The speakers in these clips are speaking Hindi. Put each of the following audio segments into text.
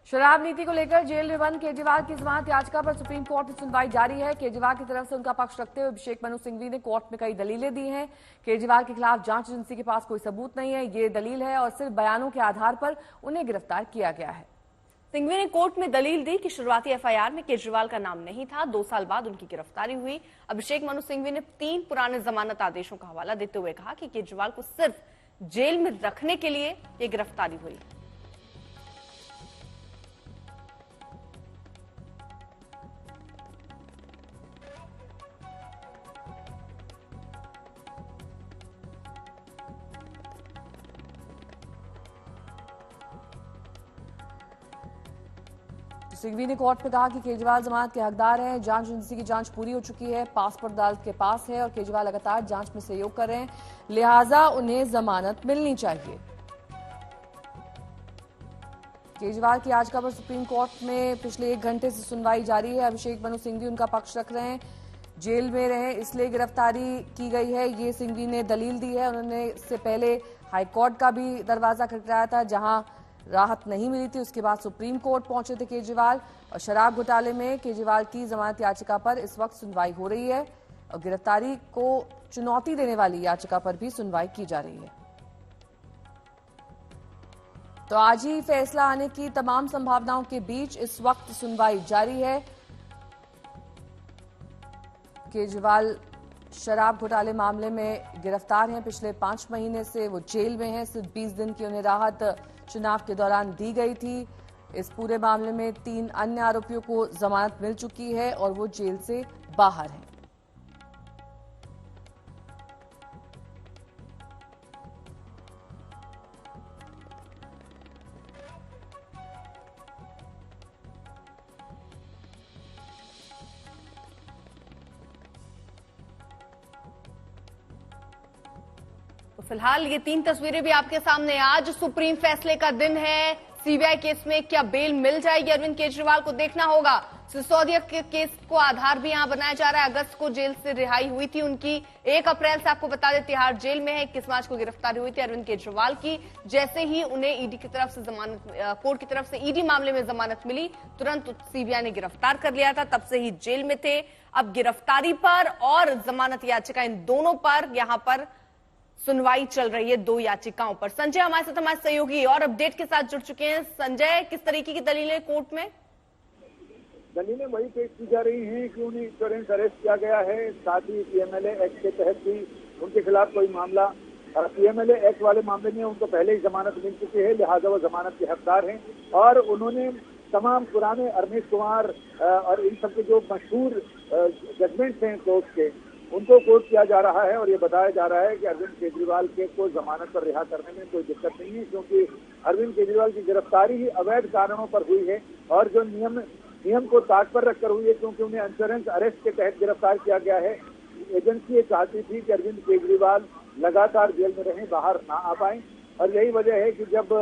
शराब नीति को लेकर जेल में बंद केजरीवाल की जमानत याचिका पर सुप्रीम कोर्ट में सुनवाई जारी है। केजरीवाल की तरफ से उनका पक्ष रखते हुए अभिषेक मनु सिंघवी ने कोर्ट में कई दलीलें दी हैं। केजरीवाल के खिलाफ जांच एजेंसी के पास कोई सबूत नहीं है, ये दलील है और सिर्फ बयानों के आधार पर उन्हें गिरफ्तार किया गया है। सिंघवी ने कोर्ट में दलील दी कि शुरुआती एफआईआर में केजरीवाल का नाम नहीं था। 2 साल बाद उनकी गिरफ्तारी हुई। अभिषेक मनु सिंघवी ने 3 पुराने जमानत आदेशों का हवाला देते हुए कहा कि केजरीवाल को सिर्फ जेल में रखने के लिए ये गिरफ्तारी हुई। सिंघवी ने कोर्ट में कहा कि केजरीवाल जमानत के हकदार हैं। जांच एजेंसी की जांच पूरी हो चुकी है, पासपोर्ट अदालत के पास है और केजरीवाल लगातार जांच में सहयोग कर रहे हैं, लिहाजा उन्हें जमानत मिलनी चाहिए। केजरीवाल की याचिका पर सुप्रीम कोर्ट में पिछले 1 घंटे से सुनवाई जारी है। अभिषेक मनु सिंघवी उनका पक्ष रख रहे हैं। जेल में रहे इसलिए गिरफ्तारी की गई है, ये सिंघवी ने दलील दी है। उन्होंने इससे पहले हाईकोर्ट का भी दरवाजा खटखटाया था, जहां राहत नहीं मिली थी। उसके बाद सुप्रीम कोर्ट पहुंचे थे केजरीवाल और शराब घोटाले में केजरीवाल की जमानत याचिका पर इस वक्त सुनवाई हो रही है और गिरफ्तारी को चुनौती देने वाली याचिका पर भी सुनवाई की जा रही है। तो आज ही फैसला आने की तमाम संभावनाओं के बीच इस वक्त सुनवाई जारी है। केजरीवाल शराब घोटाले मामले में गिरफ्तार हैं। पिछले 5 महीने से वो जेल में हैं। सिर्फ 20 दिन की उन्हें राहत चुनाव के दौरान दी गई थी। इस पूरे मामले में 3 अन्य आरोपियों को जमानत मिल चुकी है और वो जेल से बाहर हैं। तो फिलहाल ये 3 तस्वीरें भी आपके सामने। आज सुप्रीम फैसले का दिन है। सीबीआई केस में क्या बेल मिल जाएगी अरविंद केजरीवाल को, देखना होगा। सिसोदिया के केस को आधार भी यहां बनाया जा रहा है। अगस्त को जेल से रिहाई हुई थी उनकी। 1 अप्रैल से आपको बता दें तिहाड़ जेल में है। 21 मार्च को गिरफ्तारी हुई थी अरविंद केजरीवाल की। जैसे ही उन्हें ईडी की तरफ से जमानत, कोर्ट की तरफ से ईडी मामले में जमानत मिली, तुरंत सीबीआई ने गिरफ्तार कर लिया था। तब से ही जेल में थे। अब गिरफ्तारी पर और जमानत याचिका, इन दोनों पर यहां पर सुनवाई चल रही है 2 याचिकाओं पर। संजय हमारे साथ, हमारे सहयोगी और अपडेट के साथ जुड़ चुके हैं। संजय, किस तरीके की दलीलें कोर्ट में? दलीलें वही पेश की जा रही हैं कि उन्हें इंश्योरेंस अरेस्ट किया गया है। साथ ही पीएमएलए एक्ट के तहत भी उनके खिलाफ कोई मामला, पीएमएलए एक्ट वाले मामले में उनको पहले ही जमानत मिल चुकी है, लिहाजा वो जमानत के हकदार हैं। और उन्होंने तमाम पुराने अरमेश कुमार और इन सबके जो मशहूर जजमेंट्स हैं कोर्ट के, उनको कोर्ट किया जा रहा है। और ये बताया जा रहा है कि अरविंद केजरीवाल के को जमानत पर रिहा करने में कोई दिक्कत नहीं है, क्योंकि अरविंद केजरीवाल की गिरफ्तारी ही अवैध कारणों पर हुई है और जो नियम को ताक पर रखकर हुई है, क्योंकि उन्हें इंश्योरेंस अरेस्ट के तहत गिरफ्तार किया गया है। एजेंसी ये चाहती थी कि अरविंद केजरीवाल लगातार जेल में रहें, बाहर ना आ पाए। और यही वजह है कि जब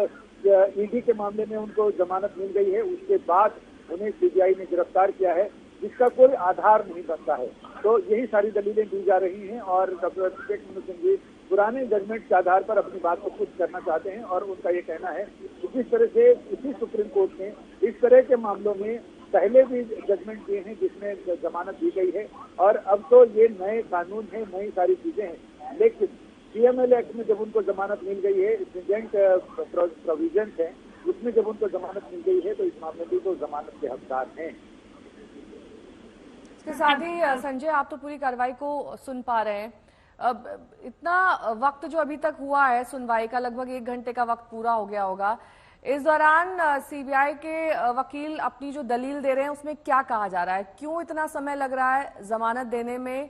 ईडी के मामले में उनको जमानत मिल गई है, उसके बाद उन्हें सीबीआई ने गिरफ्तार किया है, जिसका कोई आधार नहीं बनता है। तो यही सारी दलीलें दी जा रही हैं और डॉक्टर अभिषेक मनु सिंघवी पुराने जजमेंट के आधार पर अपनी बात को खुद करना चाहते हैं। और उनका ये कहना है कि जिस तरह से इसी सुप्रीम कोर्ट ने इस तरह के मामलों में पहले भी जजमेंट दिए हैं जिसमें जमानत दी गई है, और अब तो ये नए कानून है, नई सारी चीजें हैं। लेकिन पीएमएलए एक्ट में जब उनको जमानत मिल गई है, स्ट्रिंजेंट प्रोविजन है, उसमें जब उनको जमानत मिल गई है, तो इस मामले में तो जमानत के हकदार हैं। इसके साथ ही संजय, आप तो पूरी कार्रवाई को सुन पा रहे हैं। अब इतना वक्त जो अभी तक हुआ है सुनवाई का, लगभग 1 घंटे का वक्त पूरा हो गया होगा। इस दौरान सीबीआई के वकील अपनी जो दलील दे रहे हैं उसमें क्या कहा जा रहा है? क्यों इतना समय लग रहा है जमानत देने में?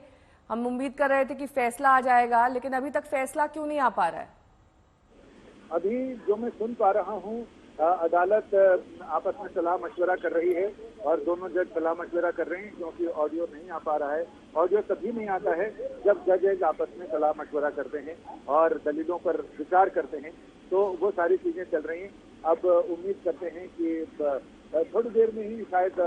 हम उम्मीद कर रहे थे कि फैसला आ जाएगा, लेकिन अभी तक फैसला क्यों नहीं आ पा रहा है? अभी जो मैं सुन पा रहा हूँ, अदालत आपस में सलाह मशवरा कर रही है और दोनों जज सलाह मशवरा कर रहे हैं, क्योंकि ऑडियो नहीं आ पा रहा है। ऑडियो तभी नहीं आता है जब जजेज आपस में सलाह मशवरा करते हैं और दलीलों पर विचार करते हैं, तो वो सारी चीजें चल रही हैं। अब उम्मीद करते हैं कि थोड़ी देर में ही शायद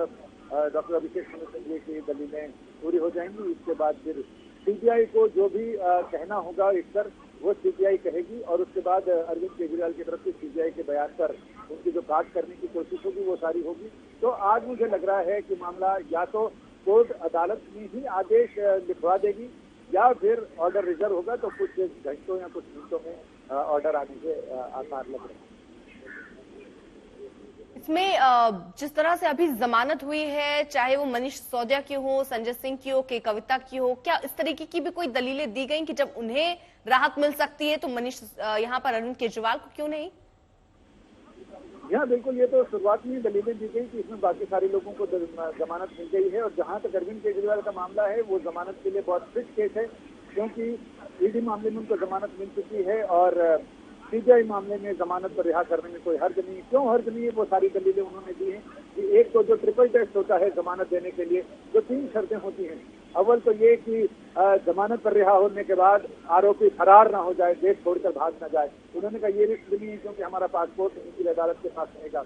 डॉक्टर अभिषेक मनु सिंघवी की दलीलें पूरी हो जाएंगी। इसके बाद फिर सीबीआई को जो भी कहना होगा इस पर, वो सीबीआई कहेगी और उसके बाद अरविंद केजरीवाल की तरफ से सीबीआई के बयान पर उनकी जो काट करने की कोशिश होगी वो सारी होगी। तो आज मुझे लग रहा है कि मामला या तो कोर्ट अदालत में ही आदेश लिखवा देगी या फिर ऑर्डर रिजर्व होगा, तो कुछ घंटों या कुछ मिनटों में ऑर्डर आने के आसार लग रहे हैं। इसमें जिस तरह से अभी जमानत हुई है, चाहे वो मनीष सिसोदिया की हो, संजय सिंह की हो, के कविता की हो, क्या इस तरीके की भी कोई दलीलें दी गई कि जब उन्हें राहत मिल सकती है तो मनीष यहाँ पर अरविंद केजरीवाल को क्यों नहीं? हाँ बिल्कुल, ये तो शुरुआत में दलीलें दी गई कि इसमें बाकी सारे लोगों को जमानत मिल गई है और जहां तक अरविंद केजरीवाल का मामला है वो जमानत के लिए बहुत फिट केस है, क्योंकि ईडी मामले में उनको जमानत मिल चुकी है और सीबीआई मामले में जमानत पर रिहा करने में कोई हर्ज नहीं। क्यों हर्ज नहीं है, वो सारी दलीलें उन्होंने दी हैं कि एक तो जो ट्रिपल टेस्ट होता है जमानत देने के लिए, जो 3 शर्तें होती हैं। अव्वल तो ये कि जमानत पर रिहा होने के बाद आरोपी फरार ना हो जाए, देश छोड़कर भाग ना जाए। उन्होंने कहा ये रिस्क नहीं है क्योंकि हमारा पासपोर्ट निचली अदालत के पास रहेगा।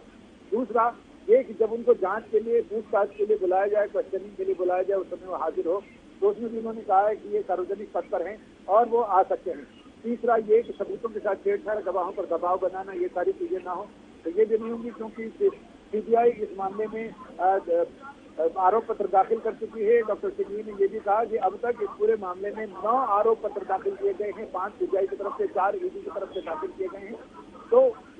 दूसरा ये कि जब उनको जांच के लिए, पूछताछ के लिए बुलाया जाए, क्वेश्चनिंग के लिए बुलाया जाए, उस समय वो हाजिर हो, तो उसमें भी उन्होंने कहा है कि ये सार्वजनिक पद पर हैं और वो आ सकते हैं। तीसरा ये कि सबूतों के साथ छेड़छाड़, गवाहों पर दबाव बनाना, ये सारी चीजें ना हो, तो ये भी नहीं होंगी क्योंकि सीबीआई इस मामले में आरोप पत्र दाखिल कर चुकी है। डॉक्टर सिंघवी ने ये भी कहा कि अब तक इस पूरे मामले में 9 आरोप पत्र दाखिल किए गए हैं, 5 सीबीआई की तरफ से, 4 ईडी की तरफ से दाखिल किए गए हैं। तो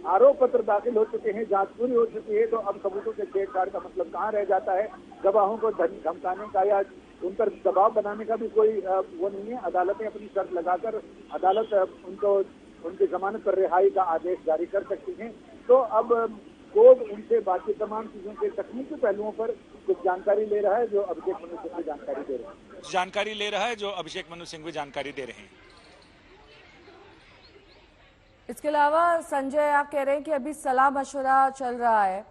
आरोप पत्र दाखिल हो चुके हैं, जांच पूरी हो चुकी है, तो अब सबूतों से छेड़छाड़ का मतलब कहाँ रह जाता है? गवाहों को धमकाने का या उन पर दबाव बनाने का भी कोई वो नहीं है। अदालतें अपनी शर्त लगाकर अदालत उनको उनकी जमानत पर रिहाई का आदेश जारी कर सकती हैं। तो अब कोर्ट उनसे बाकी तमाम चीजों के तकनीकी पहलुओं पर कुछ जानकारी ले रहा है, जो अभिषेक मनु सिंघवी जानकारी दे रहे हैं। इसके अलावा संजय, आप कह रहे हैं कि अभी सलाह मशवरा चल रहा है,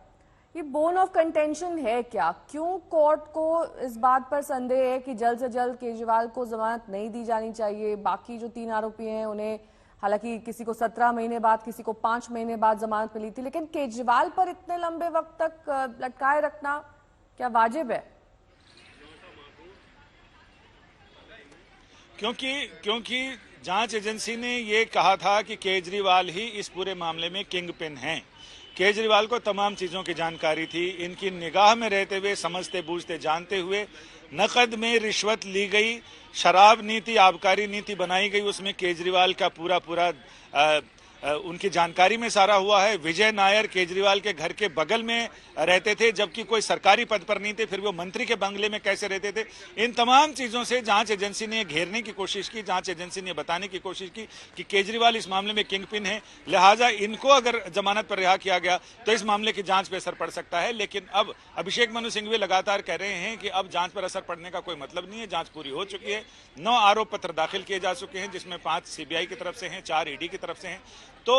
ये बोन ऑफ कंटेंशन है क्या? क्यों कोर्ट को इस बात पर संदेह है कि जल्द से जल्द केजरीवाल को जमानत नहीं दी जानी चाहिए? बाकी जो 3 आरोपी हैं उन्हें, हालांकि किसी को 17 महीने बाद, किसी को 5 महीने बाद जमानत मिली थी, लेकिन केजरीवाल पर इतने लंबे वक्त तक लटकाए रखना क्या वाजिब है? क्योंकि जांच एजेंसी ने ये कहा था कि केजरीवाल ही इस पूरे मामले में किंग पिन हैं। केजरीवाल को तमाम चीजों की जानकारी थी। इनकी निगाह में रहते हुए, समझते बूझते जानते हुए नकद में रिश्वत ली गई, शराब नीति, आबकारी नीति बनाई गई, उसमें केजरीवाल का पूरा उनकी जानकारी में सारा हुआ है। विजय नायर केजरीवाल के घर के बगल में रहते थे, जबकि कोई सरकारी पद पर नहीं थे, फिर वो मंत्री के बंगले में कैसे रहते थे? इन तमाम चीजों से जांच एजेंसी ने घेरने की कोशिश की। जांच एजेंसी ने बताने की कोशिश की कि केजरीवाल इस मामले में किंग पिन है, लिहाजा इनको अगर जमानत पर रिहा किया गया तो इस मामले की जांच पर असर पड़ सकता है। लेकिन अब अभिषेक मनु सिंघवी लगातार कह रहे हैं कि अब जांच पर असर पड़ने का कोई मतलब नहीं है, जांच पूरी हो चुकी है। 9 आरोप पत्र दाखिल किए जा चुके हैं, जिसमें 5 सीबीआई की तरफ से हैं, 4 ईडी की तरफ से हैं। तो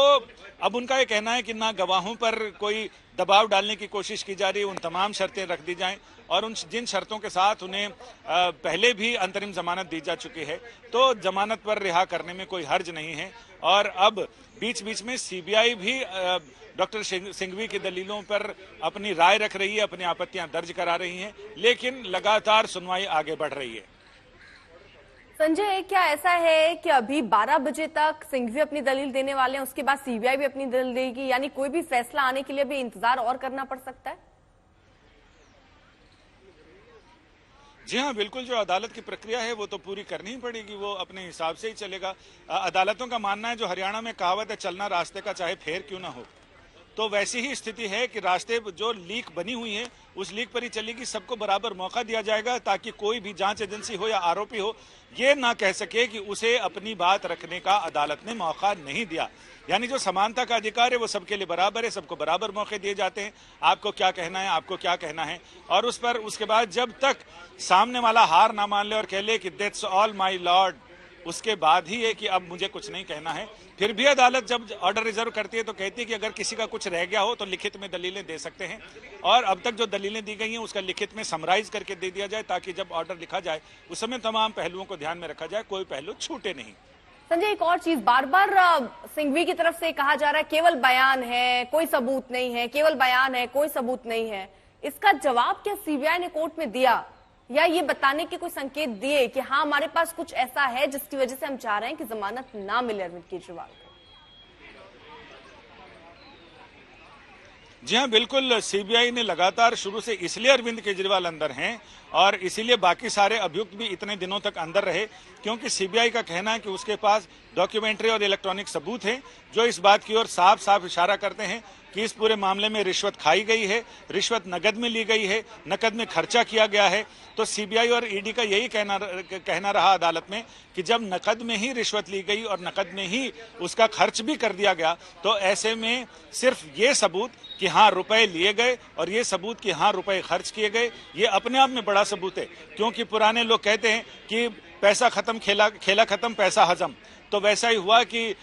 अब उनका ये कहना है कि ना गवाहों पर कोई दबाव डालने की कोशिश की जा रही है, उन तमाम शर्तें रख दी जाएं और उन जिन शर्तों के साथ उन्हें पहले भी अंतरिम जमानत दी जा चुकी है, तो जमानत पर रिहा करने में कोई हर्ज नहीं है। और अब बीच बीच में सीबीआई भी डॉक्टर सिंघवी की दलीलों पर अपनी राय रख रही है, अपनी आपत्तियां दर्ज करा रही है, लेकिन लगातार सुनवाई आगे बढ़ रही है। संजय, क्या ऐसा है कि अभी 12 बजे तक सिंघवी अपनी दलील देने वाले हैं, उसके बाद सीबीआई भी अपनी दलील देगी, यानी कोई भी फैसला आने के लिए भी इंतजार और करना पड़ सकता है? जी हाँ, बिल्कुल। जो अदालत की प्रक्रिया है वो तो पूरी करनी ही पड़ेगी, वो अपने हिसाब से ही चलेगा। अदालतों का मानना है, जो हरियाणा में कहावत है, चलना रास्ते का चाहे फेर क्यों ना हो, तो वैसी ही स्थिति है कि रास्ते जो लीक बनी हुई है उस लीक पर ही चलेगी। सबको बराबर मौका दिया जाएगा ताकि कोई भी जांच एजेंसी हो या आरोपी हो ये ना कह सके कि उसे अपनी बात रखने का अदालत ने मौका नहीं दिया। यानी जो समानता का अधिकार है वो सबके लिए बराबर है, सबको बराबर मौके दिए जाते हैं। आपको क्या कहना है, आपको क्या कहना है, और उस पर उसके बाद जब तक सामने वाला हार ना मान ले और कह ले कि दैट्स ऑल माय लॉर्ड, उसके बाद ही है कि अब मुझे कुछ नहीं कहना है। फिर भी अदालत जब ऑर्डर रिजर्व करती है तो कहती है कि अगर किसी का कुछ रह गया हो तो लिखित में दलीलें दे सकते हैं, और अब तक जो दलीलें दी गई हैं उसका लिखित में समराइज करके दे दिया जाए ताकि जब ऑर्डर लिखा जाए उस समय तमाम पहलुओं को ध्यान में रखा जाए, कोई पहलू छूटे नहीं। संजय, एक और चीज, बार बार सिंघवी की तरफ से कहा जा रहा है केवल बयान है, कोई सबूत नहीं है, केवल बयान है, कोई सबूत नहीं है। इसका जवाब क्या सीबीआई ने कोर्ट में दिया? या ये बताने के कोई संकेत दिए कि हाँ हमारे पास कुछ ऐसा है जिसकी वजह से हम चाह रहे हैं कि जमानत ना मिले अरविंद केजरीवाल को? जी हाँ, बिल्कुल। सीबीआई ने लगातार शुरू से इसलिए अरविंद केजरीवाल अंदर हैं और इसीलिए बाकी सारे अभियुक्त भी इतने दिनों तक अंदर रहे, क्योंकि सीबीआई का कहना है कि उसके पास डॉक्यूमेंट्री और इलेक्ट्रॉनिक सबूत हैं जो इस बात की ओर साफ साफ इशारा करते हैं कि इस पूरे मामले में रिश्वत खाई गई है, रिश्वत नकद में ली गई है, नकद में खर्चा किया गया है। तो सीबीआई और ईडी का यही कहना रहा अदालत में कि जब नकद में ही रिश्वत ली गई और नकद में ही उसका खर्च भी कर दिया गया, तो ऐसे में सिर्फ ये सबूत कि हाँ रुपए लिए गए और ये सबूत कि हाँ रुपए खर्च किए गए, ये अपने आप में बड़ा सबूत है। क्योंकि पुराने लोग कहते हैं कि पैसा खत्म खेला खत्म पैसा हजम, तो वैसा ही हुआ कि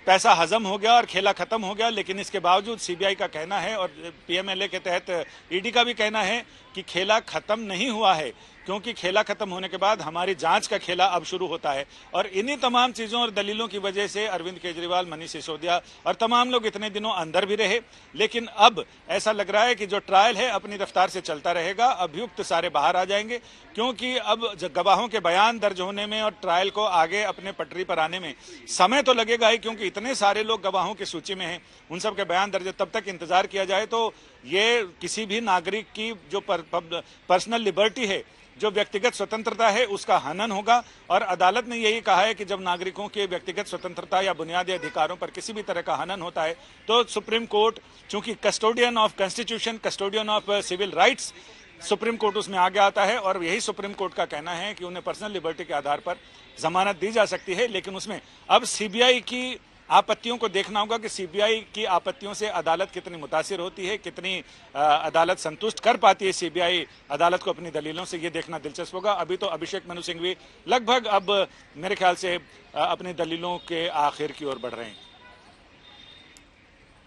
पैसा हजम हो गया और खेला खत्म हो गया। लेकिन इसके बावजूद सीबीआई का कहना है और पीएमएलए के तहत ईडी का भी कहना है कि खेला खत्म नहीं हुआ है, क्योंकि खेला खत्म होने के बाद हमारी जांच का खेला अब शुरू होता है। और इन्हीं तमाम चीजों और दलीलों की वजह से अरविंद केजरीवाल, मनीष सिसोदिया और तमाम लोग इतने दिनों अंदर भी रहे। लेकिन अब ऐसा लग रहा है कि जो ट्रायल है अपनी रफ्तार से चलता रहेगा, अभियुक्त सारे बाहर आ जाएंगे, क्योंकि अब गवाहों के बयान दर्ज होने में और ट्रायल को आगे अपने पटरी पर आने में समय तो लगेगा ही, क्योंकि इतने सारे लोग गवाहों की सूची में हैं, उन सब के बयान दर्ज, तब तक इंतजार किया जाए तो ये किसी भी नागरिक की जो पर्सनल लिबर्टी है, जो व्यक्तिगत स्वतंत्रता है, उसका हनन होगा। और अदालत ने यही कहा है कि जब नागरिकों के व्यक्तिगत स्वतंत्रता या बुनियादी अधिकारों पर किसी भी तरह का हनन होता है तो सुप्रीम कोर्ट, चूंकि custodian of constitution, custodian of civil rights, Supreme Court उसमें आगे आता है। और यही सुप्रीम कोर्ट का कहना है कि उन्हें पर्सनल लिबर्टी के आधार पर जमानत दी जा सकती है। लेकिन उसमें अब सीबीआई की आपत्तियों को देखना होगा कि सीबीआई की आपत्तियों से अदालत कितनी मुतासिर होती है, कितनी अदालत संतुष्ट कर पाती है सीबीआई अदालत को अपनी दलीलों से, ये देखना दिलचस्प होगा। अभी तो अभिषेक मनु सिंघवी लगभग अब मेरे ख्याल से अपनी दलीलों के आखिर की ओर बढ़ रहे हैं।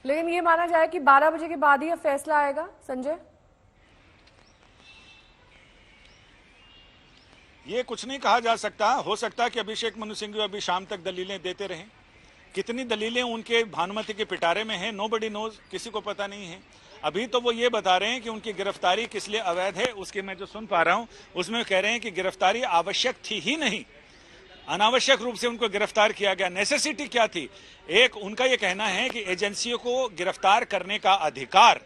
लेकिन ये माना जाए कि 12 बजे के बाद ही अब फैसला आएगा, संजय? ये कुछ नहीं कहा जा सकता। हो सकता है कि अभिषेक मनु सिंघवी अभी शाम तक दलीलें देते रहें। कितनी दलीलें उनके भानुमति के पिटारे में हैं, नोबडी नोज, किसी को पता नहीं है। अभी तो वो ये बता रहे हैं कि उनकी गिरफ्तारी किस लिए अवैध है। उसके मैं जो सुन पा रहा हूं उसमें कह रहे हैं कि गिरफ्तारी आवश्यक थी ही नहीं, अनावश्यक रूप से उनको गिरफ्तार किया गया। नेसेसिटी क्या थी? एक उनका ये कहना है कि एजेंसियों को गिरफ्तार करने का अधिकार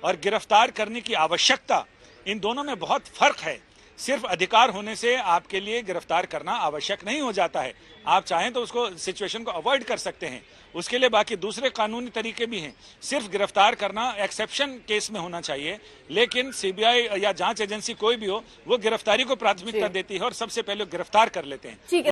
और गिरफ्तार करने की आवश्यकता, इन दोनों में बहुत फर्क है। सिर्फ अधिकार होने से आपके लिए गिरफ्तार करना आवश्यक नहीं हो जाता है। आप चाहें तो उसको, सिचुएशन को अवॉइड कर सकते हैं, उसके लिए बाकी दूसरे कानूनी तरीके भी हैं। सिर्फ गिरफ्तार करना एक्सेप्शन केस में होना चाहिए। लेकिन सीबीआई या जांच एजेंसी कोई भी हो, वो गिरफ्तारी को प्राथमिकता देती है और सबसे पहले गिरफ्तार कर लेते हैं।